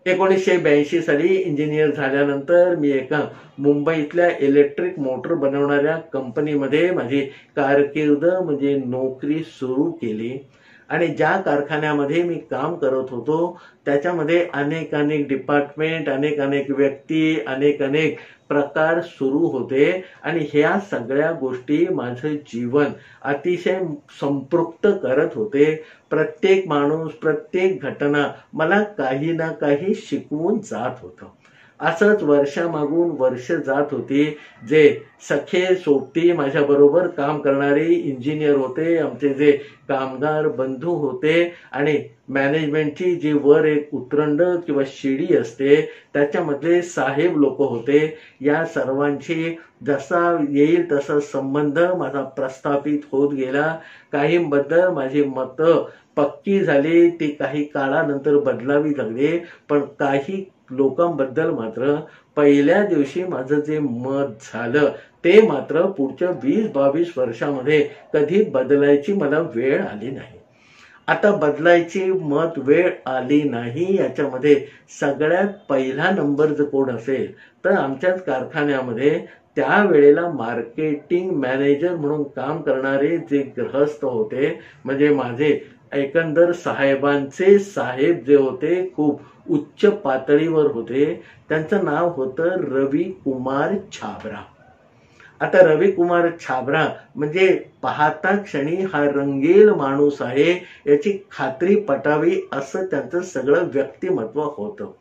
1982 साली इंजिनियर झाल्यानंतर मी एका मुंबईतल्या इलेक्ट्रिक मोटर बनवणाऱ्या कंपनीमध्ये माझी कारकीर्द म्हणजे नोकरी सुरू केली आणि ज्या कारखान्यामध्ये मी काम करत होतो त्याच्यामध्ये अनेक डिपार्टमेंट, अनेक व्यक्ती, अनेक प्रकार सुरू होते आणि ह्या सगळ्या गोष्टी माझं जीवन अतिशय संपृक्त करत होते. प्रत्येक माणूस, प्रत्येक घटना मला काही ना काही शिकवून जात होतं. असंच वर्षामागून वर्ष जात होती. जे सखे सोबती माझ्या बरोबर काम करणारे इंजिनियर होते, आमचे जे कामगार बंधू होते आणि मॅनेजमेंटची जी वर एक उतरंड किंवा शिडी असते त्याच्यामधले साहेब लोक होते. या सर्वांची जसा येईल तसा संबंध माझा प्रस्थापित होत गेला. काहींबद्दल माझी मतं पक्की झाली, ती काही काळानंतर बदलावी लागली, पण काही लोकांबद्दल मात्र पहिल्या दिवशी माझं जे मत झालं ते मात्र पुढच्या 20-22 वर्षामध्ये कधी बदलायची मला वेळ आली नाही. आता बदलायची मत वेळ आली नाही याच्यामध्ये सगळ्यात पहिला नंबर जर कोण असेल तर आमच्याच कारखान्यामध्ये त्यावेळेला मार्केटिंग मॅनेजर म्हणून काम करणारे जे गृहस्थ होते, म्हणजे माझे एकंदर साहेबांचे साहेब जे होते खूप उच्च पातळीवर होते, त्यांचं नाव होतं रवी कुमार छाबरा. आता रवी कुमार छाबरा म्हणजे पाहता क्षणी हा रंगेल माणूस आहे याची खात्री पटावी असं त्यांचं सगळं व्यक्तिमत्व होतं.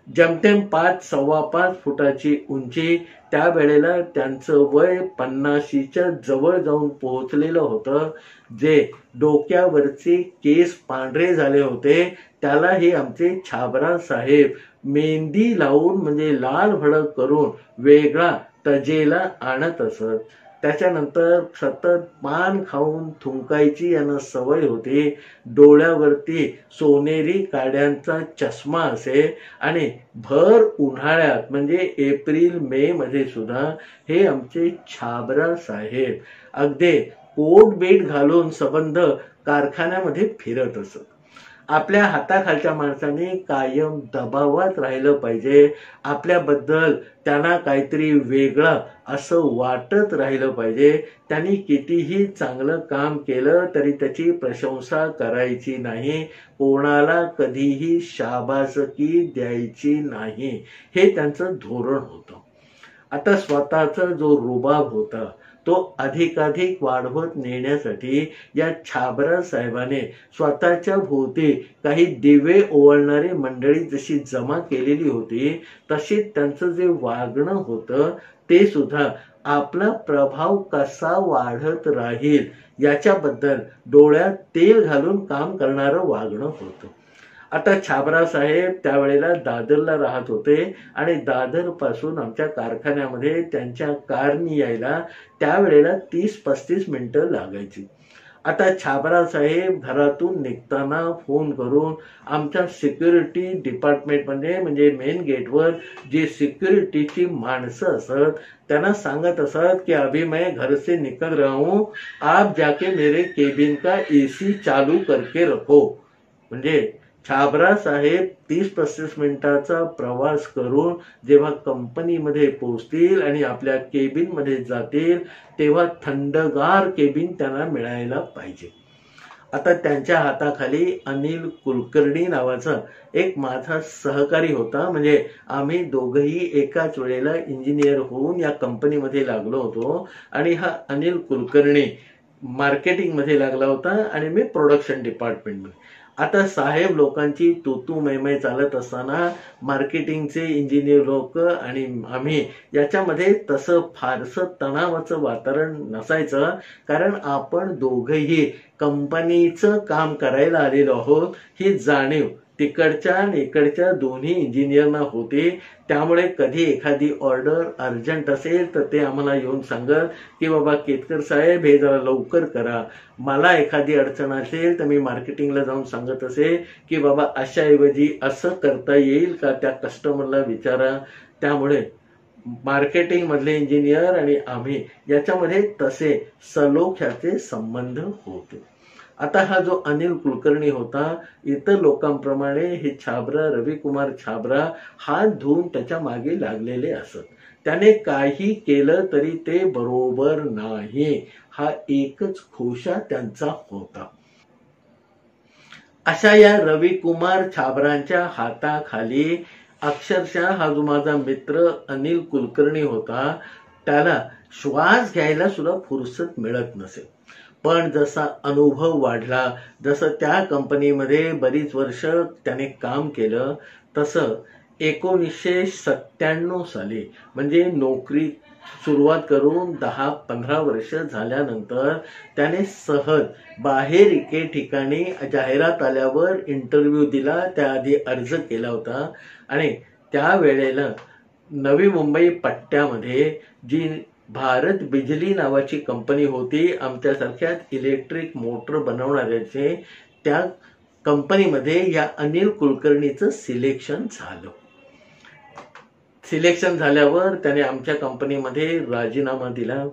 जमतेम 5-5.25 फुटाची उंची, त्यावेळेला त्यांचं वय 50च्या जवळ जाऊन पोहोचलेलं होतं. जे डोक्यावरचे केस पांढरे झाले होते त्यालाही आमचे छाबरा साहेब मेहंदी लावून म्हणजे लाल भडक करून वेगळा तजेला आणत असत. त्याच्यानंतर सतत पान खाऊन थुंकायची यांना सवय होती. डोळ्यावरती सोनेरी काड्यांचा चष्मा असे आणि भर उन्हाळ्यात म्हणजे एप्रिल-मे मध्ये सुद्धा हे आमचे छाबरा साहेब अगदी कोट बीट घालून सबंध कारखान्यामध्ये फिरत असत. आपल्या हाताखालच्या माणसाने कायम दबावात राहिलं पाहिजे, आपल्याबद्दल त्यांना काहीतरी वेगळं असं वाटत राहिलं पाहिजे. त्यांनी कितीही चांगलं काम केलं तरी त्याची प्रशंसा करायची नाही, कोणाला कधीही शाबासकी द्यायची नाही, हे त्यांचं धोरण होतं. आता स्वतःचा जो रुबाब होता तो अधिकाधिक वाढवत नेण्यासाठी या छाबरा साहेबाने स्वतःच्या भोवती काही दिवे ओवाळणारी मंडळी जशी जमा केलेली होती तशी त्यांचं जे वागणं होतं ते सुद्धा आपला प्रभाव कसा वाढत राहील याच्याबद्दल डोळ्यात तेल घालून काम करणारं वागणं होतं. आता छाबरा साहेब त्यावेळेला दादरला राहत होते आणि दादर पासून आमच्या कारखान्यामध्ये त्यांच्या कारनी यायला त्यावेळेला 30-35 मिनिटं लागायची. आता छाबरा साहेब घरातून निघताना फोन करून आमच्या सिक्युरिटी डिपार्टमेंटमध्ये म्हणजे मेन गेटवर जी सिक्युरिटीची माणसं असत त्यांना सांगत असत की अभी मैं घर से निकल रहा हूं, आप जाके मेरे केबिन का एसी चालू करके रखो. म्हणजे छाबरा साहेब 30-35 मिनिटाचा प्रवास करून जेव्हा कंपनीमध्ये पोहोचतील आणि आपल्या केबिन मध्ये जातील तेव्हा थंडगार केबिन त्यांना मिळायला पाहिजे. आता त्यांच्या हाताखाली अनिल कुलकर्णी नावाचा एक माझा सहकारी होता. म्हणजे आम्ही दोघंही एकाच वेळेला इंजिनियर होऊन या कंपनीमध्ये लागलो होतो आणि हा अनिल कुलकर्णी मार्केटिंग मध्ये लागला होता आणि मी प्रोडक्शन डिपार्टमेंट मध्ये. आता साहेब लोकांची तू मैमै चालत असताना मार्केटिंगचे इंजिनियर लोक आणि आम्ही याच्यामध्ये तसं फारसं तणावाचं वातावरण नसायचं, कारण आपण दोघंही कंपनीचं काम करायला आलेलो आहोत ही जाणीव तिकडच्या आणि इकडच्या दोन्ही इंजिनियरना होते. त्यामुळे कधी एखादी ऑर्डर अर्जंट असेल तर ते आम्हाला येऊन सांगत की बाबा केतकर साहेब हे जरा लवकर करा. मला एखादी अडचण असेल तर मी मार्केटिंगला जाऊन सांगत असे की बाबा अशाऐवजी असं करता येईल का, त्या कस्टमरला विचारा. त्यामुळे मार्केटिंग मधले इंजिनियर आणि आम्ही याच्यामध्ये तसे सलोख्याचे संबंध होते. आता हा जो अनिल कुलकर्णी होता, इतर लोकांप्रमाणे हे छाबरा, रविकुमार छाबरा हात धुवून त्याच्या मागे लागलेले असत. त्याने काही केलं तरी ते बरोबर नाही, हा एकच खोशा त्यांचा होता. अशा या रविकुमार छाबरांच्या हाताखाली अक्षरशः हा जो माझा मित्र अनिल कुलकर्णी होता, त्याला श्वास घ्यायला सुद्धा फुरसत मिळत नसे. पण जसा अनुभव वाढला, जसं त्या कंपनीमध्ये बरीच वर्ष त्याने काम केलं, तसं 1997 साली म्हणजे नोकरी सुरुवात करून 10-15 वर्ष झाल्यानंतर त्याने सहज बाहेर एके ठिकाणी जाहिरात आल्यावर इंटरव्ह्यू दिला, त्याआधी अर्ज केला होता. आणि त्यावेळेला नवी मुंबई पट्ट्यामध्ये जी भारत बिजली नावाची कंपनी होती, आमच्यासारख्याच इलेक्ट्रिक मोटर बनवणाऱ्याचे, त्या कंपनीमध्ये या अनिल कुलकर्णीचं सिलेक्शन झालं. सिलेक्शन झाल्यावर त्याने आमच्या कंपनीमध्ये राजीनामा दिला.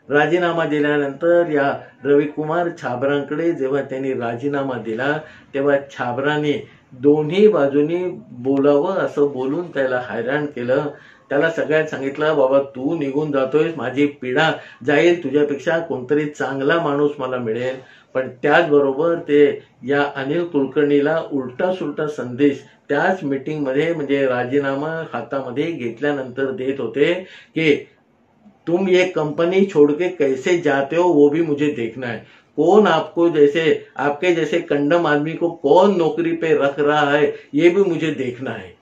राजीनामा दिल्यानंतर या रविकुमार छाबरांकडे जेव्हा त्यांनी राजीनामा दिला, तेव्हा छाबराने दोन्ही बाजूनी बोलावं असं बोलून त्याला हैराण केलं. त्याला सगळ्यात सांगितलं, बाबा तू निघून जातोयस, माझी पिढा जाईल, तुझ्यापेक्षा कोणतरी चांगला माणूस मला मिळेल. पण त्याचबरोबर ते या अनिल कुलकर्णीला उलटा सुलटा संदेश त्याच मीटिंगमध्ये म्हणजे राजीनामा हातामध्ये घेतल्यानंतर देत होते की तुम ये कंपनी छोड़ के कैसे जाते हो वो भी मुझे देखना है. कौन आपको जैसे आपके जैसे कंडम आदमी को कौन नौकरी पे रख रहा है ये भी मुझे देखना है.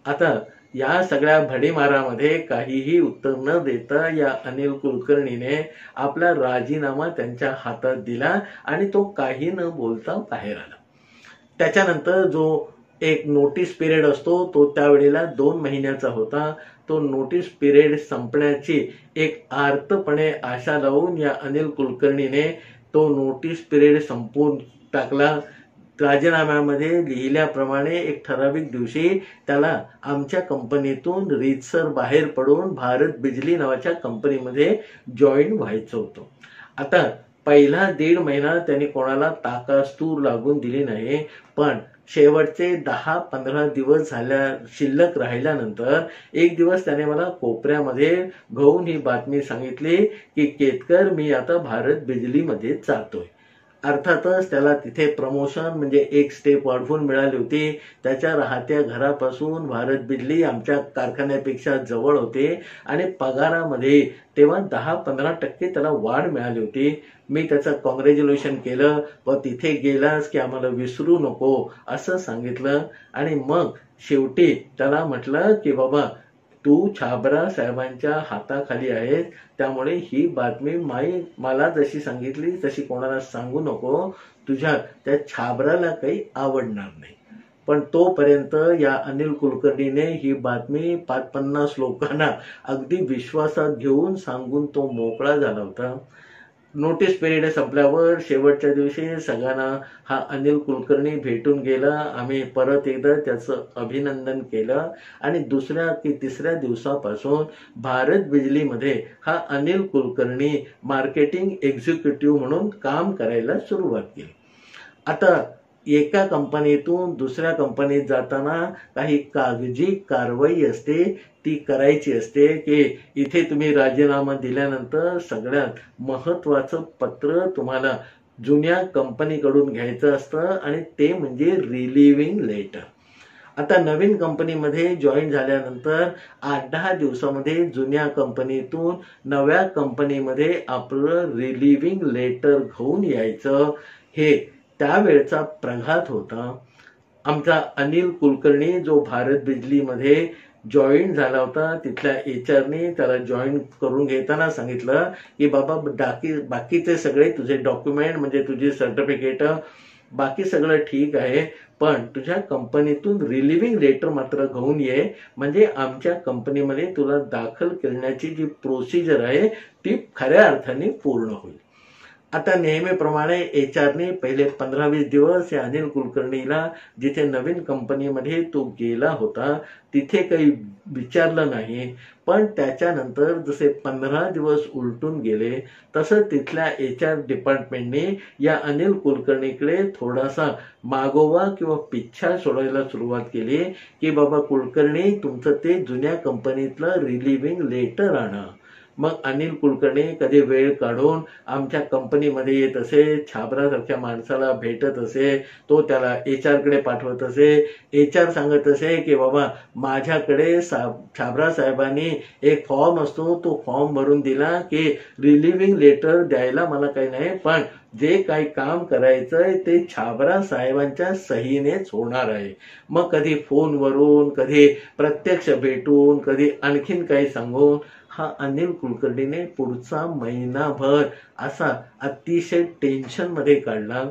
आता या सगळ्या भडीमारामध्ये काहीही उत्तर न देता या अनिल कुलकर्णीने आपला राजीनामा त्यांच्या हातात दिला आणि तो काही न बोलता बाहेर आला. त्याच्यानंतर जो एक नोटीस पिरियड असतो तो त्यावेळेला 2 महिन्याचा होता. तो नोटीस पिरियड संपण्याची एक आर्तपणे आशा लावून या अनिल कुलकर्णीने तो नोटीस पिरियड संपवून टाकला. राजीनाम्यामध्ये लिहिल्याप्रमाणे एक ठराविक दिवशी त्याला आमच्या कंपनीतून रीतसर बाहेर पडून भारत बिजली नावाच्या कंपनीमध्ये जॉईन व्हायचं होतं. आता पहिला 1.5 महिना त्यांनी कोणाला ताकास्तूर लागून दिली नाही, पण शेवटचे 10-15 दिवस शिल्लक राहिल्यानंतर एक दिवस त्याने मला कोपऱ्यामध्ये घेऊन ही बातमी सांगितली की केतकर, मी आता भारत बिजलीमध्ये जातोय. अर्थातच त्याला तिथे प्रमोशन म्हणजे एक स्टेप वाढवून मिळाली होती. त्याच्या राहत्या घरापासून भारत बिजली आमच्या कारखान्यापेक्षा जवळ होते आणि पगारामध्ये तेव्हा 10-15% त्याला वाढ मिळाली होती. मी त्याचं कॉंग्रॅच्युलेशन केलं व तिथे गेलास की आम्हाला विसरू नको असं सांगितलं. आणि मग शेवटी त्याला म्हटलं की बाबा तू छाबरा साहेबांच्या हाताखाली आहेस, त्यामुळे ही बातमी मला जशी सांगितली तशी कोणाला सांगू नको, तुझ्या त्या छाबराला काही आवडणार नाही. पण तोपर्यंत या अनिल कुलकर्णीने ही बातमी 50 लोकांना अगदी विश्वासात घेऊन सांगून तो मोकळा झाला होता. नोटीस पिरियड संपल्यावर शेवटच्या दिवशी सगळ्यांना हा अनिल कुलकर्णी भेटून गेला. आम्ही परत एकदा त्याचं अभिनंदन केलं आणि 2ऱ्या की 3ऱ्या दिवसापासून भारत बिजलीमध्ये हा अनिल कुलकर्णी मार्केटिंग एक्झिक्युटिव्ह म्हणून काम करायला सुरुवात केली. आता एका कंपनीतून दुसऱ्या कंपनीत जाताना काही कागजी कारवाई असते, ती करायची असते की इथे तुम्ही राजीनामा दिल्यानंतर सगळ्यात महत्वाचं पत्र तुम्हाला जुन्या कंपनीकडून घ्यायचं असतं आणि ते म्हणजे रिलिव्हिंग लेटर. आता नवीन कंपनीमध्ये जॉईन झाल्यानंतर 8-10 दिवसामध्ये जुन्या कंपनीतून नव्या कंपनीमध्ये आपलं रिलिव्हिंग लेटर घेऊन यायचं. हे त्यावेळचा प्रघात होता. आमचा अनिल कुलकर्णी जो भारत बिजलीमध्ये जॉईन झाला होता, तिथल्या एचआरने त्याला जॉईन करून घेताना सांगितलं की बाबा बाकीचे सगळे तुझे डॉक्युमेंट म्हणजे तुझी सर्टिफिकेट बाकी सगळं ठीक आहे, पण तुझ्या कंपनीतून रिलिव्हिंग लेटर मात्र घेऊन ये, म्हणजे आमच्या कंपनीमध्ये तुला दाखल करण्याची जी प्रोसिजर आहे ती खऱ्या अर्थाने पूर्ण होईल. आता नेहमीप्रमाणे एचआरने पहिले 15-20 दिवस या अनिल कुलकर्णीला जिथे नवीन कंपनीमध्ये तो गेला होता तिथे काही विचारलं नाही, पण त्याच्यानंतर जसे 15 दिवस उलटून गेले तसं तिथल्या एचआर डिपार्टमेंटने या अनिल कुलकर्णीकडे थोडासा मागोवा किंवा पिच्छा सोडायला सुरुवात केली की बाबा कुलकर्णी तुमचं ते जुन्या कंपनीतलं रिलिव्हिंग लेटर आणा. मग अनिल कुलकर्णी कधी वेळ काढून आमच्या कंपनीमध्ये येत असे, छाबरासारख्या माणसाला भेटत असे, तो त्याला एचआर कडे पाठवत असे. एचआर सांगत असे की बाबा माझ्याकडे छाबरा साहेबांनी एक फॉर्म असतो, तो फॉर्म भरून दिला की रिलिव्हिंग लेटर द्यायला मला काही नाही, पण जे काही काम करायचंय ते छाबरा साहेबांच्या सहीनेच होणार आहे. मग कधी फोनवरून, कधी प्रत्यक्ष भेटून, कधी आणखीन काही सांगून हा अनिल कुलकर्णीने पुढचा महिनाभर असा अतिशय टेन्शन मध्ये काढला.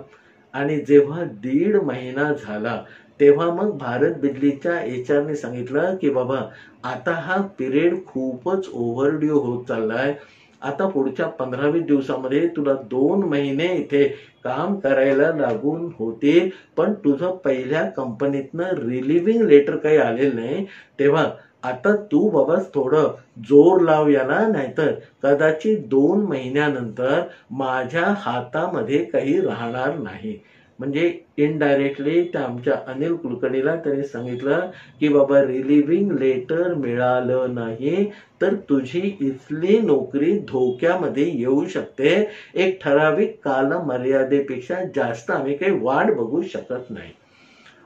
आणि जेव्हा 1.5 महिना झाला तेव्हा मग भारत बिजलीच्या एचआरने सांगितलं की बाबा आता हा पिरियड खूपच ओव्हरड्यू होत चाललाय, आता पुढच्या 15-20 दिवसामध्ये तुला 2 महिने इथे काम करायला लागून होतील, पण तुझं पहिल्या कंपनीतनं रिलिव्हिंग लेटर काही आलेलं नाही, तेव्हा आता तू बाबा थोडं जोर लाव याला, नाहीतर कदाचित 2 महिन्यानंतर माझ्या हातामध्ये काही राहणार नाही. म्हणजे इनडायरेक्टली त्या आमच्या अनिल कुलकर्णीला त्यांनी सांगितलं की बाबा रिलिव्हिंग लेटर मिळालं नाही तर तुझी इथली नोकरी धोक्यामध्ये येऊ शकते. एक ठराविक कालमर्यादेपेक्षा जास्त आम्ही काही वाट बघू शकत नाही.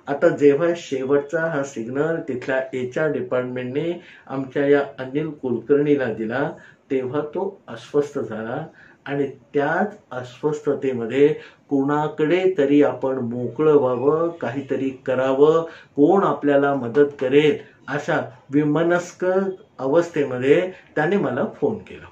आता जेव्हा शेवटचा हा सिग्नल तिथल्या एचआर डिपार्टमेंटने आमच्या या अनिल कुलकर्णीला दिला तेव्हा तो अस्वस्थ झाला. आणि त्याच अस्वस्थतेमध्ये कोणाकडे तरी आपण मोकळं व्हावं, काहीतरी करावं, कोण आपल्याला मदत करेल अशा विमनस्क अवस्थेमध्ये त्याने मला फोन केला.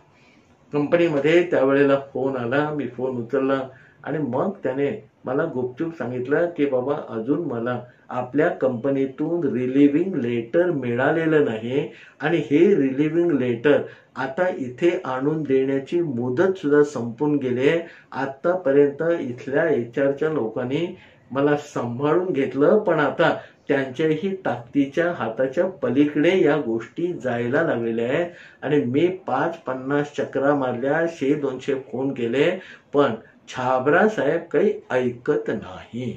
कंपनीमध्ये त्यावेळेला फोन आला, मी फोन उचलला आणि मग त्याने मला गुपचूप सांगितलं की बाबा अजून मला आपल्या कंपनीतून रिलिव्हिंग लेटर मिळालेलं नाही आणि हे रिलिव्हिंग लेटर आता इथे आणून देण्याची मुदत सुद्धा संपून गेले. आतापर्यंत इथल्या एचआरच्या लोकांनी मला सांभाळून घेतलं, पण आता त्यांच्याही ताकदीच्या हाताच्या पलीकडे या गोष्टी जायला लागलेल्या आहेत. आणि मी 5-50 चक्रा मारल्या, 100-200 फोन केले, पण छाबरा साहेब काही ऐकत नाही.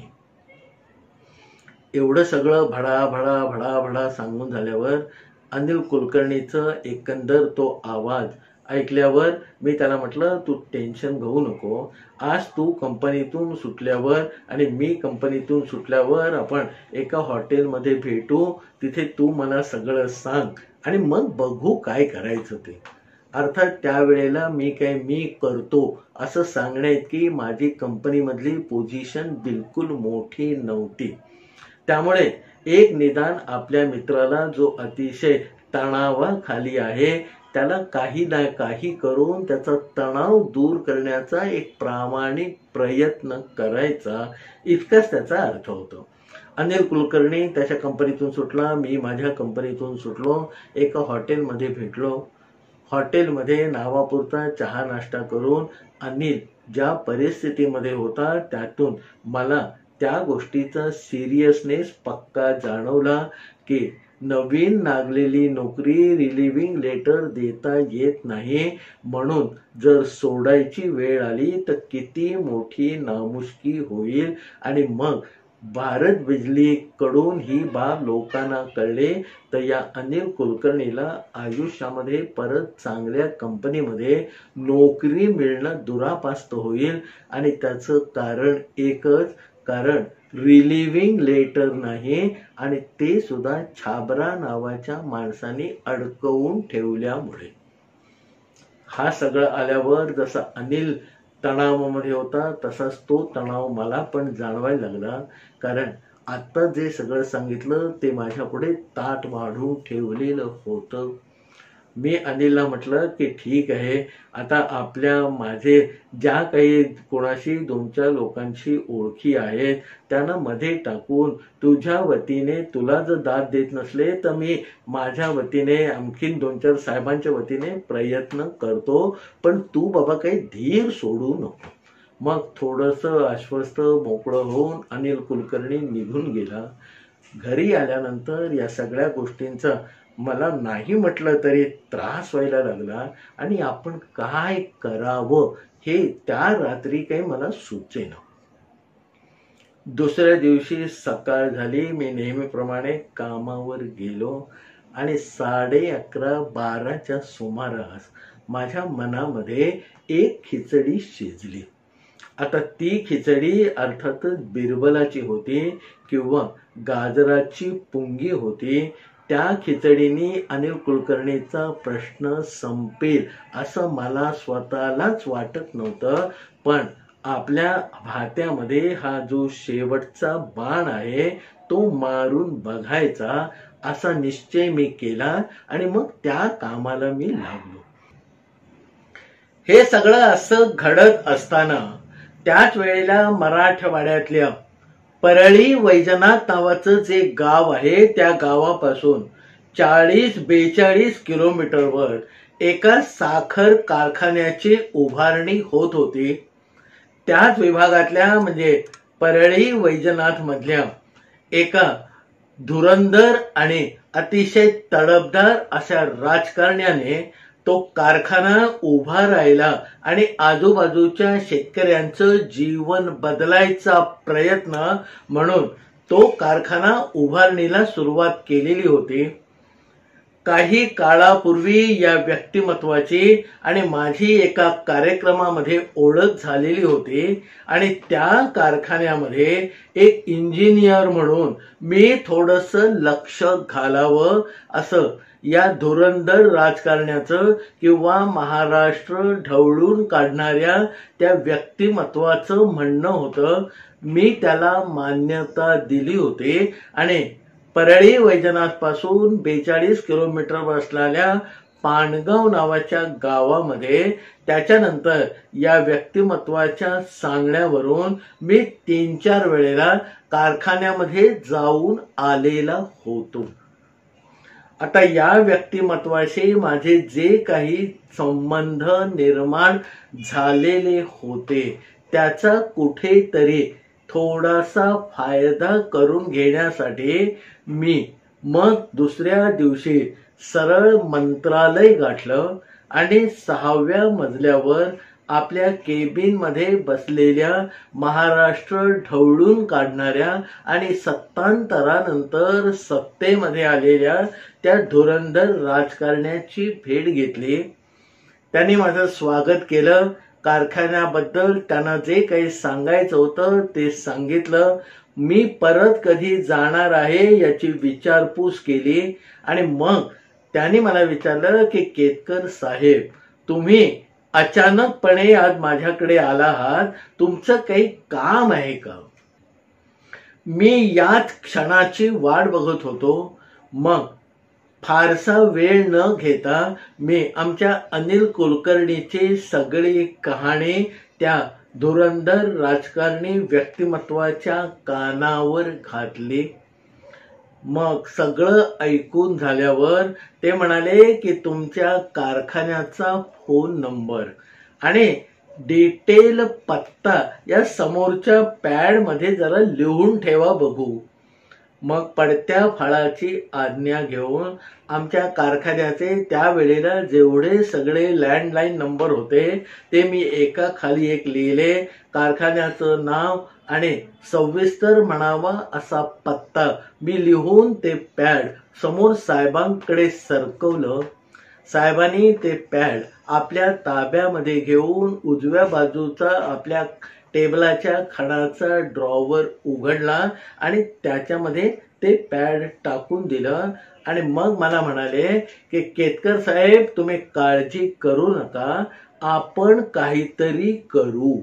एवढं सगळं भडा भडा भडा भडा सांगून झाल्यावर अनिल कुलकर्णीचं एकंदर तो आवाज ऐकल्यावर मी त्याला म्हटलं तू टेन्शन घेऊ नको, आज तू कंपनीतून सुटल्यावर आणि मी कंपनीतून सुटल्यावर आपण एका हॉटेलमध्ये भेटू, तिथे तू मला सगळं सांग आणि मग बघू काय करायचं ते. अर्थात त्यावेळेला मी करतो असं सांगण्याइतकी माझी कंपनीमधली पोझिशन बिलकुल मोठी नव्हती. त्यामुळे एक निदान आपल्या मित्राला जो अतिशय तणावाखाली आहे त्याला काही ना काही करून त्याचा तणाव दूर करण्याचा एक प्रामाणिक प्रयत्न करायचा, इतकाच त्याचा अर्थ होतो. अनिल कुलकर्णी त्याच्या कंपनीतून सुटला, मी माझ्या कंपनीतून सुटलो, एका हॉटेलमध्ये भेटलो. हॉटेलमध्ये नावापुरता चहा नाश्ता करून अनिल ज्या परिस्थितीमध्ये होता त्यातून मला त्या गोष्टीचा सिरियसनेस पक्का जाणवला की नवीन लागलेली नोकरी रिलिव्हिंग लेटर देता येत नाही, म्हणून जर सोडायची वेळ आली तर किती मोठी नामुष्की होईल. आणि मग भारत बिजली कडून ही बाब लोकांना कळले तर या अनिल कुलकर्णीला आयुष्यामध्ये परत चांगल्या कंपनीमध्ये नोकरी मिळणं दुरापास्त होईल. आणि त्याचं कारण एकच, कारण रिलिव्हिंग लेटर नाही आणि ते सुद्धा छाबरा नावाच्या माणसाने अडकवून ठेवल्यामुळे. हा सगळं आल्यावर जसा अनिल तणावामध्ये होता तसाच तो तणाव मला पण जाणवायला लागला. कारण आता जे सगळं सांगितलं ते माझ्या पुढे ताट वाढून ठेवलेलं होतं. मी अनिलला म्हटलं की ठीक आहे, आता माझे ज्या काही कोणाशी 2-4 लोकांशी ओळखी आहेत त्यांना मध्ये टाकून तुझ्या वतीने तुला जर दाद देत नसले तर मी माझ्या वतीने आणखीन 2-4 साहेबांच्या वतीने प्रयत्न करतो, पण तू बाबा काही धीर सोडू नको. मग थोडंसं आश्वस्त मोकळं होऊन अनिल कुलकर्णी निघून गेला. घरी आल्यानंतर या सगळ्या गोष्टींचा मला नाही म्हटलं तरी त्रास व्हायला लागला आणि आपण काय करावं हे त्या रात्री काही मला सुचेना. दुसऱ्या दिवशी सकाळ झाली. मी नेहमीप्रमाणे कामावर गेलो आणि 11:30-12च्या सुमारास माझ्या मनामध्ये एक खिचडी शिजली. आता ती खिचडी अर्थातच बिरबलाची होती किंवा गाजराची पुंगी होती. त्या खिचडीने अनिल कुलकर्णीचा प्रश्न संपेल असं मला स्वतःलाच वाटत नव्हतं. पण आपल्या भात्यामध्ये हा जो शेवटचा बाण आहे तो मारून बघायचा असा निश्चय मी केला आणि मग त्या कामाला मी लागलो. हे सगळं असं घडत असताना त्याच वेळेला मराठवाड्यातल्या परळी वैजनाथ नावाचं जे गाव आहे त्या गावापासून 40-42 किलोमीटरवर एका साखर कारखान्याची उभारणी होत होती. त्याच विभागातल्या म्हणजे परळी वैजनाथ मधल्या एका धुरंधर आणि अतिशय तडफदार अशा राजकारण्याने तो कारखाना उभा राहिला आणि आजूबाजूच्या शेतकऱ्यांचं जीवन बदलायचा प्रयत्न म्हणून तो कारखाना उभारणीला सुरुवात केलेली होती. काही काळापूर्वी या व्यक्तिमत्वाची आणि माझी एका कार्यक्रमामध्ये ओळख झालेली होती आणि त्या कारखान्यामध्ये एक इंजिनियर म्हणून मी थोडंसं लक्ष घालावं असं या धुरंधर राजकारण्याचं किंवा महाराष्ट्र ढवळून काढणाऱ्या त्या व्यक्तिमत्वाचं म्हणणं होतं. मी त्याला मान्यता दिली होती आणि परळी वैजनाथ पासून 42 किलोमीटर असलेल्या पाणगाव नावाच्या गावामध्ये त्याच्यानंतर या व्यक्तिमत्वाच्या सांगण्यावरून मी 3-4 वेळेला कारखान्यामध्ये जाऊन आलेला होतो. आता या व्यक्तिमत्वाशी माझे जे काही संबंध निर्माण झालेले होते त्याचा कुठेतरी थोडासा फायदा करून घेण्यासाठी मी मग दुसऱ्या दिवशी सरळ मंत्रालय गाठलं आणि 6व्या मजल्यावर आपल्या केबिन मध्ये बसलेल्या महाराष्ट्र ढवळून काढणाऱ्या आणि सत्तांतरानंतर सत्तेमध्ये आलेल्या त्या धुरंधर राजकारण्याची भेट घेतली. त्यांनी माझं स्वागत केलं. कारखान्याबद्दल त्यांना जे काही सांगायचं होतं ते सांगितलं. मी परत कधी जाणार आहे याची विचारपूस केली आणि मग त्यांनी मला विचारलं की केतकर साहेब, तुम्ही अचानकपणे आज माझ्याकडे आला आहात, तुमचं काही काम आहे का? मी याच क्षणाची वाट बघत होतो. मग फारसा वेळ न घेता मी आमच्या अनिल कुलकर्णीची सगळी कहाणी त्या धुरंधर राजकारणी व्यक्तिमत्वाच्या कानावर घातली. मग सगळं ऐकून झाल्यावर ते म्हणाले की तुमच्या कारखान्याचा फोन नंबर आणि डिटेल पत्ता या समोरच्या पॅड मध्ये जरा लिहून ठेवा बघू. मग पडत्या फाळाची आज्ञा घेऊन आमच्या कारखान्याचे त्यावेळेला जेवढे सगळे लँडलाईन नंबर होते ते मी एका खाली एक लिहिले. कारखान्याचं नाव आणि सविस्तर म्हणावा असा पत्ता मी लिहून ते पॅड समोर साहेबांकडे सरकवलं. साहेबांनी ते पॅड आपल्या ताब्यामध्ये घेऊन उजव्या बाजूचा आपल्या टेबलाच्या खणाचा ड्रॉवर उघडला आणि त्याच्यामध्ये ते पॅड टाकून दिलं आणि मग मला म्हणाले की केतकर साहेब, तुम्ही काळजी करू नका, आपण काहीतरी करू.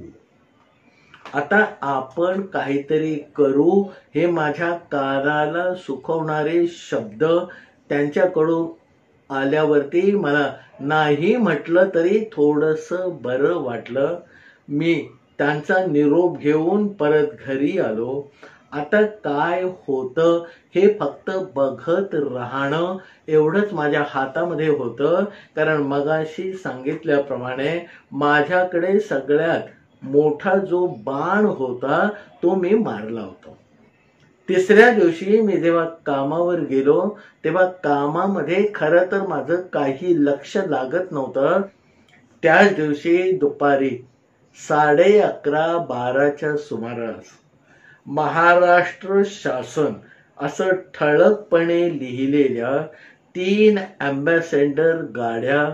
आता आपण काहीतरी करू हे माझ्या कानाला सुखवणारे शब्द त्यांच्याकडून आल्यावरती मला नाही म्हटलं तरी थोडंसं बरं वाटलं. मी त्यांचा निरोप घेऊन परत घरी आलो. आता काय होतं हे फक्त बघत राहणं एवढंच माझ्या हातामध्ये होतं. कारण मगाशी सांगितल्याप्रमाणे माझ्याकडे सगळ्यात मोठा जो बाण होता तो मी मारला होता. तिसऱ्या दिवशी मी जेव्हा कामावर गेलो तेव्हा कामामध्ये खरं तर माझं काही लक्ष लागत नव्हतं. त्याच दिवशी दुपारी 11:30-12च्या सुमारास महाराष्ट्र शासन असं ठळकपणे लिहिलेल्या 3 अँबॅसेडर गाड्या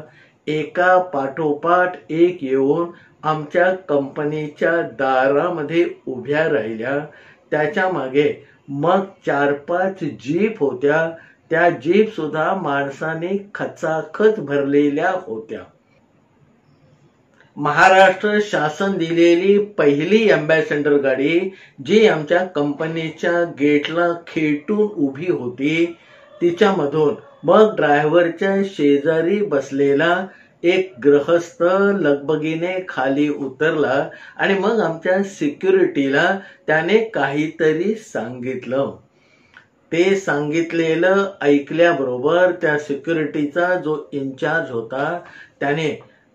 एका पाठोपाठ एक येऊन आमच्या कंपनीच्या दारामध्ये उभ्या राहिल्या. त्याच्या मागे मग 4-5 जीप होत्या. त्या जीप सुद्धा माणसाने खचाखच भरलेल्या होत्या. महाराष्ट्र शासन दिलेली पहिली अँबॅसेडर गाडी जी आमच्या कंपनीच्या गेटला खेटून उभी होती, तिच्यामधून मग ड्रायव्हरच्या शेजारी बसलेला एक गृहस्थ लगबगीने खाली उतरला आणि मग आमच्या सिक्युरिटीला त्याने काहीतरी सांगितलं. ते सांगितलेलं ऐकल्याबरोबर त्या सिक्युरिटीचा जो इन्चार्ज होता त्याने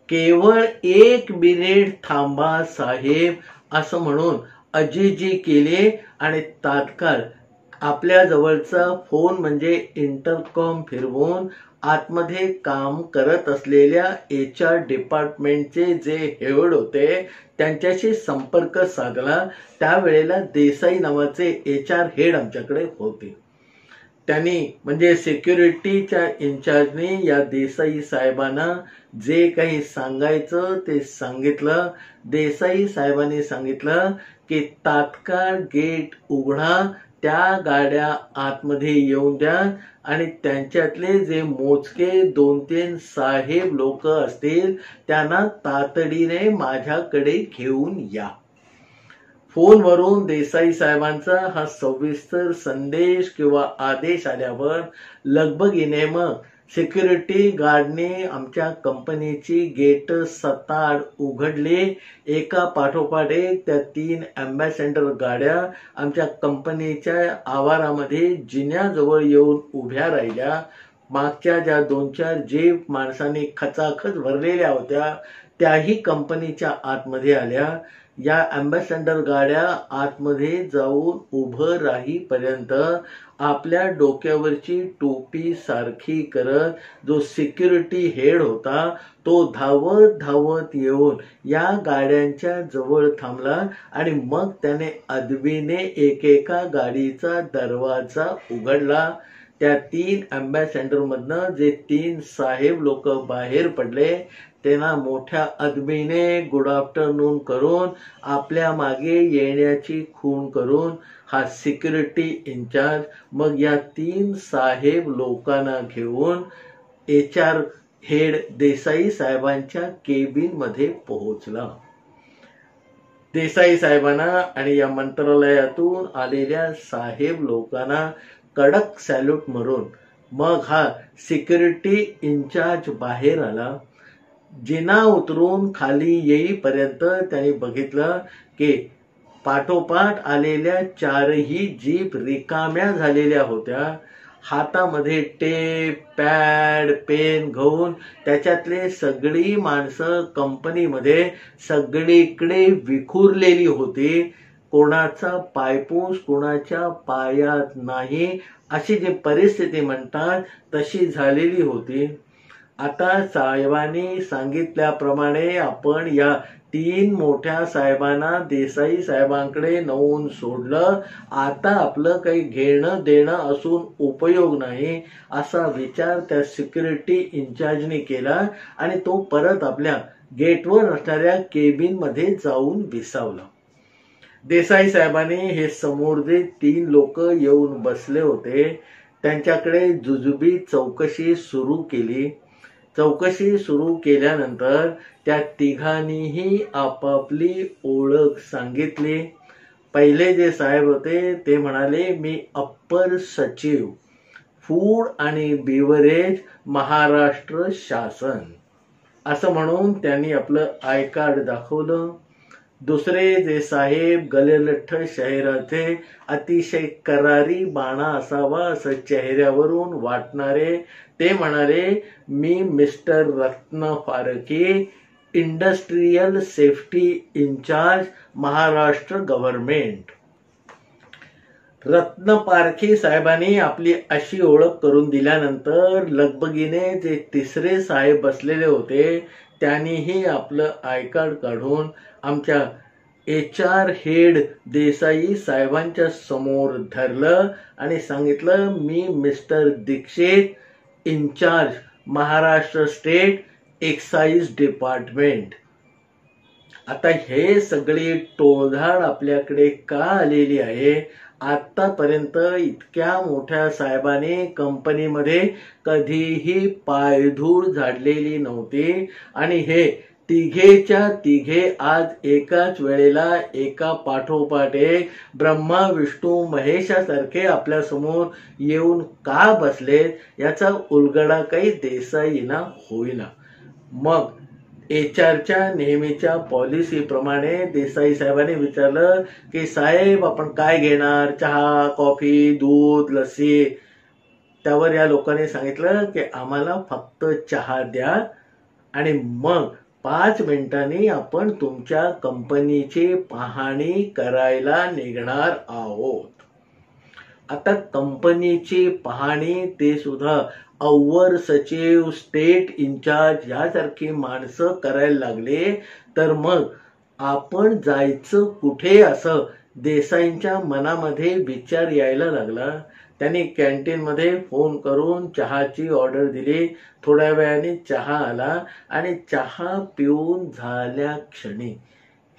केवळ 1 मिनिट थांबा साहेब असं म्हणून अजीजी केली आणि तात्काळ आपल्या जवळचा फोन म्हणजे इंटरकॉम फिरवून आतमध्ये काम करत असलेल्या HR डिपार्टमेंटचे जे हेड होते त्यांच्याशी संपर्क साधला. त्यावेळेला देसाई नावाचे HR हेड आमच्याकडे होते. त्यांनी म्हणजे सिक्युरिटीच्या इन्चार्जने या देसाई साहेबांना जे काही सांगायचं ते सांगितलं. देसाई साहेबांनी सांगितलं की तात्काळ गेट उघडा, त्या गाड्या आतमध्ये येऊन द्या आणि त्यांच्यातले जे मोजके 2-3 साहेब लोक असतील त्यांना तातडीने माझ्याकडे घेऊन या. फोनवरून देसाई साहेबांचा हा सविस्तर संदेश किंवा आदेश आल्यावर लगबगीने मग सिक्युरिटी गार्डने आमच्या कंपनीची गेट सताड उघडली. एका पाठोपाठ एक त्या 3 अँबॅसेडर गाड्या आमच्या कंपनीच्या आवारामध्ये जिन्याजवळ येऊन उभ्या राहिल्या. मागच्या ज्या 2-4 जीप माणसांनी खचाखच भरलेल्या होत्या त्याही कंपनीच्या आतमध्ये आल्या. या अँबॅसेडर गाड्या आतमध्ये जाऊन उभं राहीपर्यंत आपल्या डोक्यावरची टोपी सारखी करत जो सिक्युरिटी हेड होता तो धावत धावत येऊन या गाड्यांच्या जवळ थांबला आणि मग त्याने अदबीने एकेका गाडीचा दरवाजा उघडला. त्या 3 अँबॅसेडर मधनं जे 3 साहेब लोक बाहेर पडले त्यांना मोठ्या अदबीने गुड आफ्टरनून करून आपल्या मागे येण्याची खूण करून हा सिक्युरिटी इन्चार्ज मग या 3 साहेब लोकांना घेऊन HR हेड देसाई साहेबांच्या केबिन मध्ये पोहोचला. देसाई साहेबांना आणि या मंत्रालयातून आलेल्या साहेब लोकांना कडक सॅल्यूट मारून मग हा सिक्युरिटी इन्चार्ज बाहेर आला. जिना उतरून खाली येईपर्यंत त्यांनी बघितलं की पाठोपाठ आलेल्या 4ही जीप रिकाम्या झालेल्या होत्या. हातामध्ये टेप, पॅड, पेन घेऊन त्याच्यातले सगळी माणसं कंपनीमध्ये सगळीकडे विखुरलेली होती. कोणाचा पायपूस कोणाच्या पायात नाही अशी जी परिस्थिती म्हणतात तशी झालेली होती. आता साहेबांनी सांगितल्याप्रमाणे आपण या 3 मोठ्या साहेबांना देसाई साहेबांकडे नेऊन सोडलं. आता आपलं काही घेणं देणं असून उपयोग नाही असा विचार त्या सिक्युरिटी इन्चार्जने केला आणि तो परत आपल्या गेटवर असणाऱ्या केबिन मध्ये जाऊन विसावला. देसाई साहेबांनी हे समोर जे 3 लोक येऊन बसले होते त्यांच्याकडे जुजुबी चौकशी सुरू केली. चौकशी सुरू केल्यानंतर त्या तिघांनीही आपापली ओळख सांगितली. पहिले जे साहेब होते ते म्हणाले मी अप्पर सचिव फूड आणि बिव्हरेज महाराष्ट्र शासन असं म्हणून त्यांनी आपलं आय कार्ड दाखवलं. दुसरे जे साहेब गलेलठ्ठ चेहऱ्याचे अतिशय करारी बाणा असावा असं चेहऱ्यावरून वाटणारे ते म्हणाले मी mister Ratna Pharke industrial safety incharge Maharashtra government. Ratna Parkhi साहेबांनी आपली अशी ओळख करून दिल्यानंतर लगबगीने जे तिसरे साहेब बसलेले होते त्यांनीही आपलं आय कार्ड काढून आमच्या HR हेड देसाई साहेबांच्या समोर धरलं आणि सांगितलं, मी mister Dikshit, incharge Maharashtra state excise department. आता हे सगळी टोळधाड आपल्याकडे का आलेली आहे? आतापर्यंत इतक्या मोठ्या साहेबांनी कंपनीमध्ये कधीही पायधूळ झाडलेली नव्हती आणि हे तिघेच्या तिघे आज एकाच वेळेला एका पाठोपाठ एक ब्रह्मा विष्णू महेशासारखे आपल्या समोर येऊन का बसलेत याचा उलगडा काही देसाईंना होईना. मग HRच्या नेहमीच्या पॉलिसीप्रमाणे देसाई साहेबांनी विचारलं की साहेब आपण काय घेणार, चहा, कॉफी, दूध, लस्सी? त्यावर या लोकांनी सांगितलं की आम्हाला फक्त चहा द्या आणि मग 5 मिनिटांनी आपण तुमच्या कंपनीची पाहणी करायला निघणार आहोत. आता कंपनीची पाहणी ते सुद्धा अव्वर सचिव, स्टेट इंचार्ज यासारखी माणसं करायला लागले तर मग आपण जायचं कुठे असं देसाईंच्या मनामध्ये विचार यायला लागला. त्यांनी कॅन्टीनमध्ये फोन करून चहाची ऑर्डर दिली. थोड्या वेळाने चहा आला आणि चहा पिऊन झाल्या क्षणी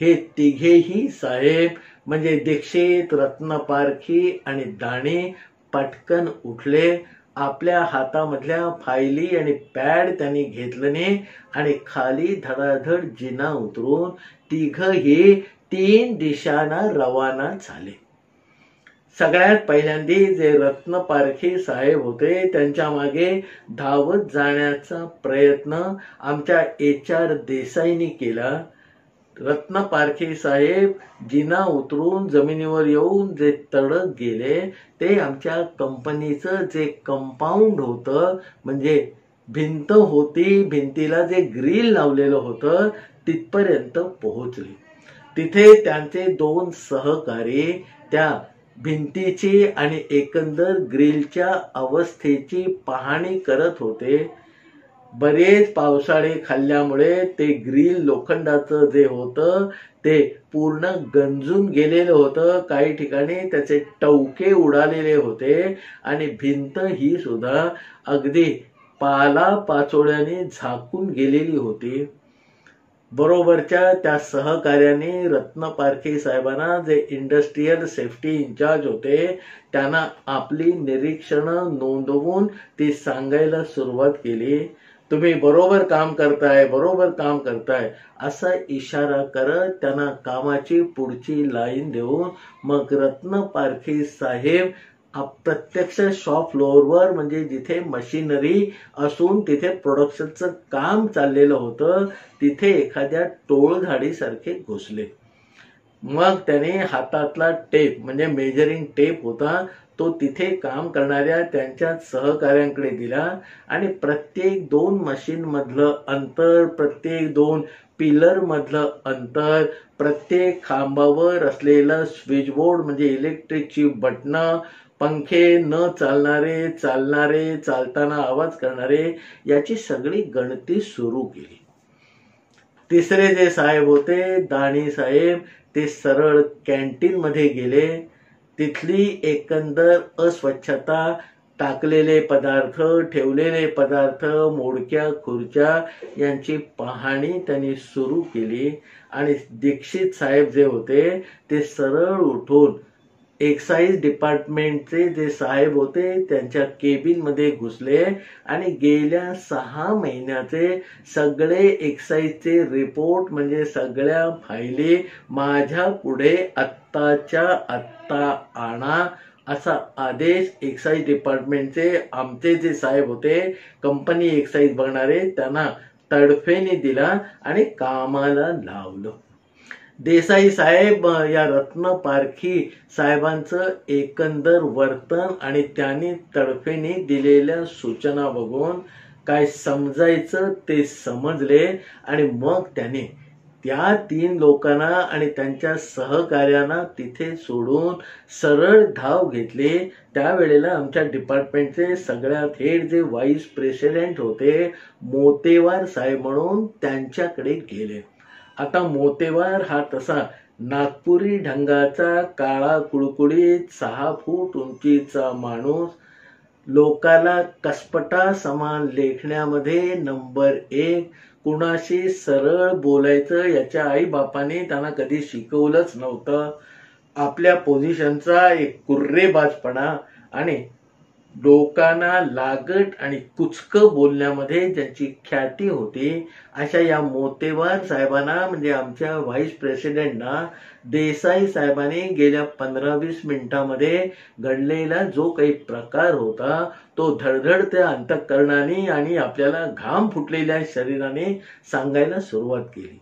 हे तिघेही साहेब म्हणजे दीक्षित, रत्न पारखी आणि दाणी पटकन उठले. आपल्या हातामधल्या फायली आणि पॅड त्यांनी घेतलं नाही आणि खाली धडाधड जिना उतरून तिघही 3 दिशांना रवाना झाले. सगळ्यात पहिल्यांदी जे रत्न पारखी साहेब होते त्यांच्या मागे धावत जाण्याचा प्रयत्न आमच्या HR देसाईंनी केला. रत्न पारखी साहेब जिना उतरून जमिनीवर येऊन जे तडक गेले ते आमच्या कंपनीचं जे कंपाऊंड होतं म्हणजे भिंत होती, भिंतीला जे ग्रिल लावलेलं होतं तिथपर्यंत पोहोचले. तिथे त्यांचे 2 सहकारी त्या भिंतीची आणि एकंदर ग्रिलच्या अवस्थेची पाहणी करत होते. बरेच पावसाळे खाल्ल्यामुळे ते ग्रिल लोखंडाचं जे होतं ते पूर्ण गंजून गेलेलं होतं. काही ठिकाणी त्याचे टवके उडालेले होते आणि भिंत ही सुद्धा अगदी पाला पाचोळ्याने झाकून गेलेली होती. बरोबरच्या त्या सहकार्याने रत्न पारखी साहेबांना जे इंडस्ट्रियल सेफ्टी इंचार्ज होते त्यांना आपली निरीक्षणं नोंदवून ती सांगायला सुरुवात केली. तुम्ही बरोबर काम करताय, बरोबर काम करताय असा इशारा करत त्यांना कामाची पुढची लाईन देऊन मग रत्न पारखी साहेब प्रत्यक्ष शॉप फ्लोअरवर म्हणजे जिथे मशिनरी असून तिथे प्रोडक्शनचं काम चाललेलं होतं तिथे एखाद्या टोळधाडीसारखे घुसले. मग त्याने हातातला टेप म्हणजे मेजरिंग टेप होता तो तिथे काम करणाऱ्या त्यांच्या सहकार्यांकडे दिला आणि प्रत्येक 2 मशीन मधलं अंतर, प्रत्येक 2 पिलर मधलं अंतर, प्रत्येक खांबावर असलेलं स्विचबोर्ड म्हणजे इलेक्ट्रिकची बटणं, पंखे न चालणारे, चालणारे, चालताना आवाज करणारे याची सगळी गणती सुरू केली. तिसरे जे साहेब होते दाणी साहेब ते सरळ कॅन्टीन मध्ये गेले. तिथली एकंदर अस्वच्छता, टाकलेले पदार्थ, ठेवलेले पदार्थ, मोडक्या खुर्च्या यांची पाहणी त्यांनी सुरू केली आणि दीक्षित साहेब जे होते ते सरळ उठून एक्साइज डिपार्टमेंटचे जे साहेब होते त्यांच्या केबिन मध्ये घुसले आणि गेल्या 6 महिन्याचे सगळे एक्साइजचे रिपोर्ट म्हणजे सगळ्या फायली माझ्या पुढे आत्ताच्या आत्ता आणा असा आदेश एक्साइज डिपार्टमेंटचे आमचे जे साहेब होते कंपनी एक्साइज बघणारे त्यांना तडफेने दिला आणि कामाला लावलं. देसाई साहेब या रत्न पारखी साहेबांचं एकंदर वर्तन आणि त्यांनी तडफेने दिलेल्या सूचना बघून काय समजायचं ते समजले आणि मग त्याने त्या 3 लोकांना आणि त्यांच्या सहकार्यांना तिथे सोडून सरळ धाव घेतली। त्यावेळेला आमच्या डिपार्टमेंटचे सगळ्यात हेड जे व्हाईस प्रेसिडेंट होते मोतेवार साहेब म्हणून, त्यांच्याकडे गेले। आता मोतेवार हा तसा नागपुरी ढंगाचा काळा कुळकुळीत 6 फूट उंचीचा माणूस, लोकाला कसपटा समान लेखण्यामध्ये नंबर 1, कुणाशी सरळ बोलायचं याच्या आई बापाने त्यांना कधी शिकवलंच नव्हतं। आपल्या पोझिशनचा एक कुर्रेबाजपणा आणि लोकांना लागट आणि कुचकं बोलण्यामध्ये ज्यांची ख्याती होती, अशा या मोतेवार साहेबांना म्हणजे आमच्या व्हाईस प्रेसिडेंटना देसाई साहेबांनी गेल्या 15-20 मिनिटांमध्ये घडलेला जो काही प्रकार होता तो धडधडत्या अंतःकरणाने आणि आपल्याला घाम फुटलेल्या शरीराने सांगायला सुरुवात केली।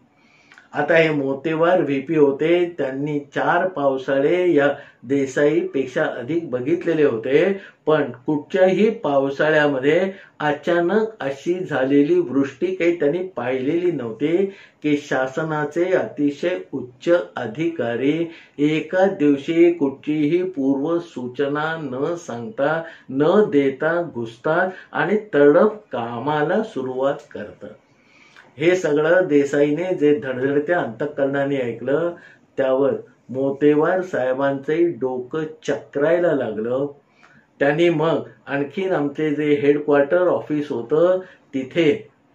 आता हे मोतेवार व्हीपी होते, त्यांनी 4 पावसाळे या देसाई पेक्षा अधिक बघितलेले होते, पण कुठच्याही पावसाळ्यामध्ये अचानक अशी झालेली वृष्टी काही त्यांनी पाहिलेली नव्हती की शासनाचे अतिशय उच्च अधिकारी एका दिवशी कुठचीही पूर्व सूचना न सांगता न देता घुसतात आणि तडक कामाला सुरुवात करतात। हे सगळं देसाईने जे धडधडत्या अंतःकरणाने ऐकलं त्यावर मोतेवार साहेबांचे डोकं चक्रायला लागलं। त्यांनी मग आणखीन आमचे जे हेडक्वार्टर ऑफिस होतं तिथे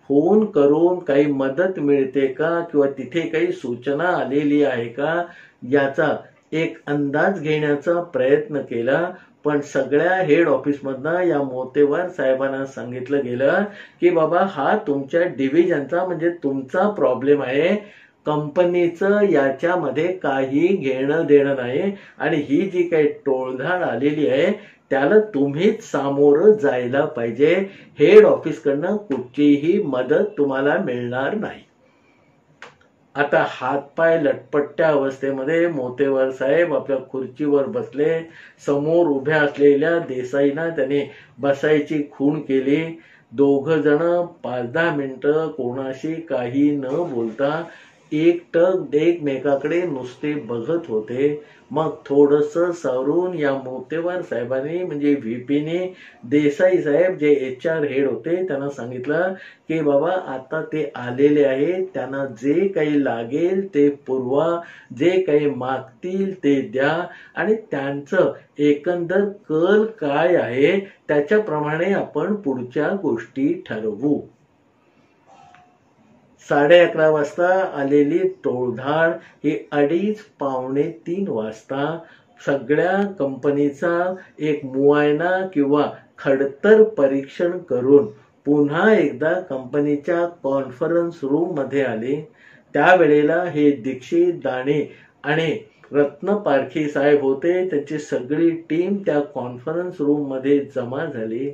फोन करून काही मदत मिळते का किंवा तिथे काही सूचना आलेली आहे का याचा एक अंदाज घेण्याचा प्रयत्न केला, पण सगळ्या हेड ऑफिसमधनं या मोतेवार साहेबांना सांगितलं गेलं की बाबा हा तुमच्या डिव्हिजनचा म्हणजे तुमचा प्रॉब्लेम आहे, कंपनीचं याच्यामध्ये काही घेणं देणं नाही आणि ही जी काही टोळधाड आलेली आहे त्याला तुम्हीच सामोरं जायला पाहिजे। हेड ऑफिसकडनं कुठचीही मदत तुम्हाला मिळणार नाही। आता हातपाय लटपटत्या अवस्थेमध्ये मोतेवार साहेब आपल्या खुर्चीवर बसले। समोर उभ्या असलेल्या देसाईंना त्याने बसायची खूण केली। दोघ जण 5-10 मिनिटं कोणाशी काही न बोलता एकटक एकमेकाकडे नुसते बघत होते। मग थोडंसं सावरून या मोतेवार साहेबांनी म्हणजे व्हीपीने देसाई साहेब जे HR हेड होते त्यांना सांगितलं की बाबा आता ते आलेले आहेत, त्यांना जे काही लागेल ते पुरवा, जे काही मागतील ते द्या आणि त्यांचं एकंदर कल काय आहे त्याच्याप्रमाणे आपण पुढच्या गोष्टी ठरवू। 11:30 वाजता आलेली टोळधाड ही 2:30-2:45 वाजता सगळ्या कंपनीचा एक मुआयना किंवा खडतर परीक्षण करून पुन्हा एकदा कंपनीच्या कॉन्फरन्स रूम मध्ये आली। त्यावेळेला हे दीक्षित दाणे आणि रत्न पारखी साहेब होते, त्याची सगळी टीम त्या कॉन्फरन्स रूम मध्ये जमा झाली।